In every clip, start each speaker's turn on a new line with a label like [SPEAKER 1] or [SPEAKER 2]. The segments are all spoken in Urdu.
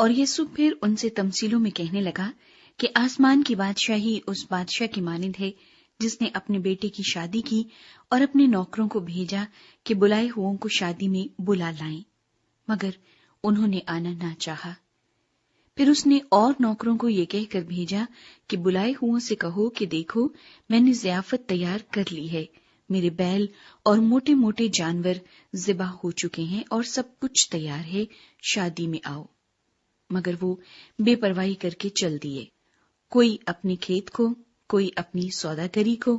[SPEAKER 1] اور یسوع پھر ان سے تمثیلوں میں کہنے لگا کہ آسمان کی بادشاہی اس بادشاہ کی مانند ہے جس نے اپنے بیٹے کی شادی کی اور اپنے نوکروں کو بھیجا کہ بلائے ہوئوں کو شادی میں بلا لائیں، مگر انہوں نے آنا نہ چاہا۔ پھر اس نے اور نوکروں کو یہ کہہ کر بھیجا کہ بلائے ہوئوں سے کہو کہ دیکھو میں نے ضیافت تیار کر لی ہے، میرے بیل اور موٹے موٹے جانور ذبح ہو چکے ہیں اور سب کچھ تیار ہے، شادی میں آؤ۔ مگر وہ بے پرواہی کر کے چل دیے، کوئی اپنے کھیت کو، کوئی اپنی سوداگری کو،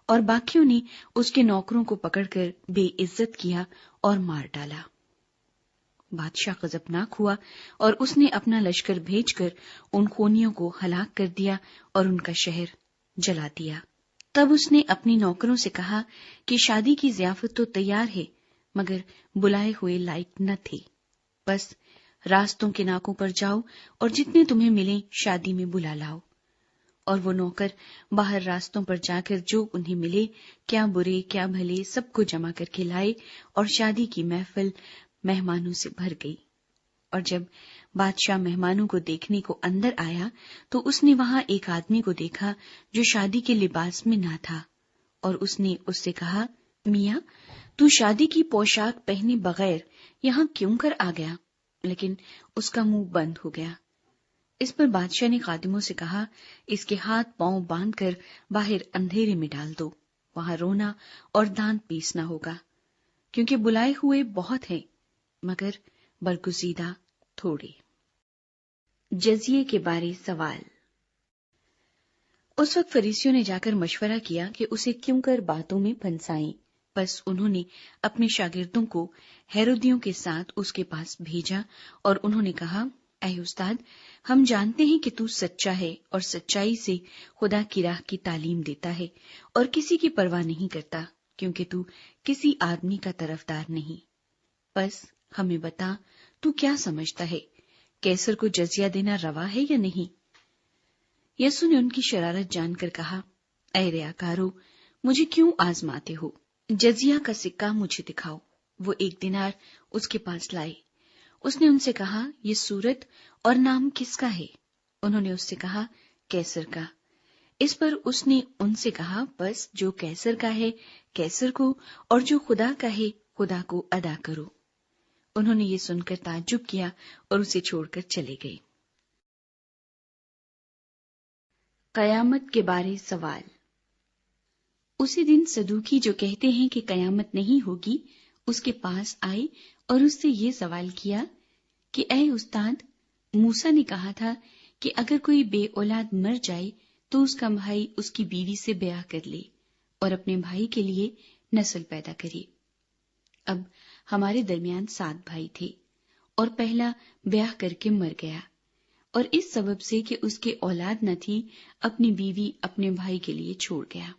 [SPEAKER 1] اور باقیوں نے اس کے نوکروں کو پکڑ کر بے عزت کیا اور مار ڈالا۔ بادشاہ غضبناک ہوا اور اس نے اپنا لشکر بھیج کر ان خونیوں کو ہلاک کر دیا اور ان کا شہر جلا دیا۔ تب اس نے اپنے نوکروں سے کہا کہ شادی کی ضیافت تو تیار ہے، مگر بلائے ہوئے لائق نہ تھے، بس راستوں کے ناکوں پر جاؤ اور جتنے تمہیں ملیں شادی میں بلا لاؤ۔ اور وہ نوکر باہر راستوں پر جا کر جو انہیں ملے، کیا برے کیا بھلے، سب کو جمع کر کے لائے، اور شادی کی محفل مہمانوں سے بھر گئی۔ اور جب بادشاہ مہمانوں کو دیکھنے کو اندر آیا تو اس نے وہاں ایک آدمی کو دیکھا جو شادی کے لباس میں نہ تھا، اور اس نے اس سے کہا، میاں تو شادی کی پوشاک پہنے بغیر یہاں کیوں کر آ گیا؟ لیکن اس کا منہ بند ہو گیا۔ اس پر بادشاہ نے خادموں سے کہا، اس کے ہاتھ پاؤں باندھ کر باہر اندھیرے میں ڈال دو، وہاں رونا اور دانت پیسنا ہوگا، کیونکہ بلائے ہوئے بہت ہیں مگر برگزیدہ تھوڑے۔ جزیے کے بارے سوال۔ اس وقت فریسیوں نے جا کر مشورہ کیا کہ اسے کیوں کر باتوں میں پھنسائیں، بس انہوں نے اپنے شاگردوں کو ہیرودیوں کے ساتھ اس کے پاس بھیجا اور انہوں نے کہا، اے استاد، ہم جانتے ہیں کہ تو سچا ہے اور سچائی سے خدا کی راہ کی تعلیم دیتا ہے اور کسی کی پرواہ نہیں کرتا، کیونکہ تو کسی آدمی کا طرفدار نہیں۔ بس ہمیں بتا، تو کیا سمجھتا ہے، قیصر کو جزیہ دینا روا ہے یا نہیں؟ یسوع نے ان کی شرارت جان کر کہا، اے ریاکارو، مجھے کیوں آزماتے ہو؟ جزیہ کا سکہ مجھے دکھاؤ۔ وہ 1 دینار اس کے پاس لائے۔ اس نے ان سے کہا، یہ صورت اور نام کس کا ہے؟ انہوں نے اس سے کہا، قیصر کا۔ اس پر اس نے ان سے کہا، بس جو قیصر کا ہے قیصر کو، اور جو خدا کا ہے خدا کو ادا کرو۔ انہوں نے یہ سن کر تعجب کیا اور اسے چھوڑ کر چلے گئے۔ قیامت کے بارے سوال۔ اسی دن صدوقی جو کہتے ہیں کہ قیامت نہیں ہوگی، اس کے پاس آئے اور اس سے یہ سوال کیا کہ اے استاد، موسیٰ نے کہا تھا کہ اگر کوئی بے اولاد مر جائے تو اس کا بھائی اس کی بیوی سے بیاہ کر لے اور اپنے بھائی کے لیے نسل پیدا کرے۔ اب ہمارے درمیان 7 بھائی تھے اور پہلا بیاہ کر کے مر گیا، اور اس سبب سے کہ اس کے اولاد نہ تھی اپنی بیوی اپنے بھائی کے لیے چھوڑ گیا۔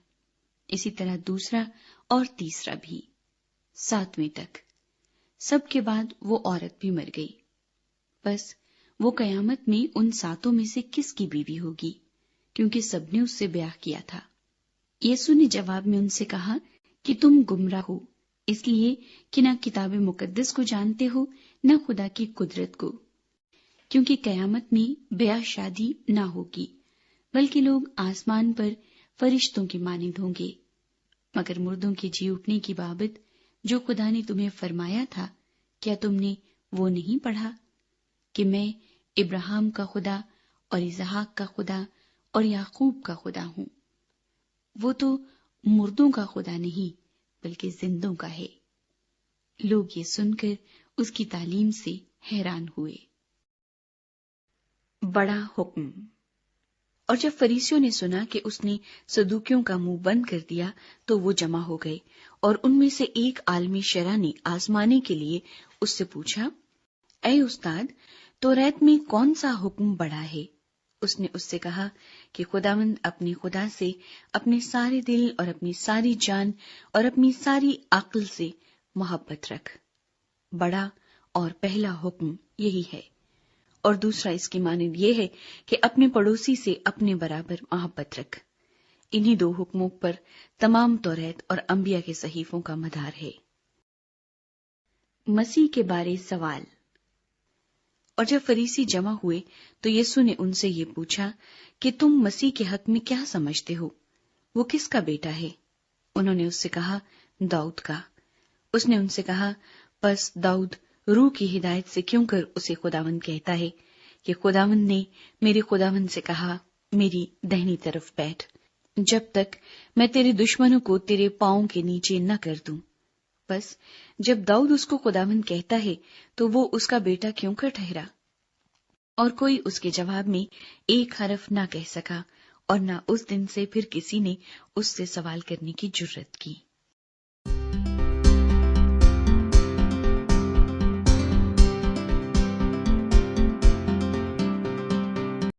[SPEAKER 1] اسی طرح دوسرا اور تیسرا بھی، 7ویں تک۔ سب کے بعد وہ عورت بھی مر گئی۔ بس وہ قیامت میں ان 7 میں سے کس کی بیوی ہوگی، کیونکہ سب نے اس سے بیاہ کیا تھا؟ یسوع نے جواب میں ان سے کہا کہ تم گمراہ ہو، اس لیے کہ نہ کتاب مقدس کو جانتے ہو نہ خدا کی قدرت کو، کیونکہ قیامت میں بیاہ شادی نہ ہوگی، بلکہ لوگ آسمان پر فرشتوں کی مانند ہوں گے۔ مگر مردوں کے جی اٹھنے کی بابت جو خدا نے تمہیں فرمایا تھا، کیا تم نے وہ نہیں پڑھا کہ میں ابراہیم کا خدا اور اسحاق کا خدا اور یعقوب کا خدا ہوں؟ وہ تو مردوں کا خدا نہیں بلکہ زندوں کا ہے۔ لوگ یہ سن کر اس کی تعلیم سے حیران ہوئے۔ بڑا حکم۔ اور جب فریسیوں نے سنا کہ اس نے صدوقیوں کا منہ بند کر دیا تو وہ جمع ہو گئے، اور ان میں سے ایک عالم شرع نے آزمانے کے لیے اس سے پوچھا، اے استاد، توریت میں کون سا حکم بڑا ہے؟ اس نے اس سے کہا کہ خداوند اپنے خدا سے اپنے سارے دل اور اپنی ساری جان اور اپنی ساری عقل سے محبت رکھ۔ بڑا اور پہلا حکم یہی ہے، اور دوسرا اس کی مانند یہ ہے کہ اپنے پڑوسی سے اپنے برابر محبت رکھ۔ انہی 2 حکموں پر تمام توریت اور انبیاء کے صحیفوں کا مدار ہے۔ مسیح کے بارے سوال۔ اور جب فریسی جمع ہوئے تو یسوع نے ان سے یہ پوچھا کہ تم مسیح کے حق میں کیا سمجھتے ہو؟ وہ کس کا بیٹا ہے؟ انہوں نے اس سے کہا، داؤد کا۔ اس نے ان سے کہا، پس داؤد روح کی ہدایت سے کیوں کر اسے خداوند کہتا ہے کہ خداوند نے میرے خداوند سے کہا، میری دہنی طرف بیٹھ، جب تک میں تیرے دشمنوں کو تیرے پاؤں کے نیچے نہ کر دوں۔ بس جب داؤد اس کو خداوند کہتا ہے تو وہ اس کا بیٹا کیوں کر ٹھہرا؟ اور کوئی اس کے جواب میں ایک حرف نہ کہہ سکا، اور نہ اس دن سے پھر کسی نے اس سے سوال کرنے کی جرت کی۔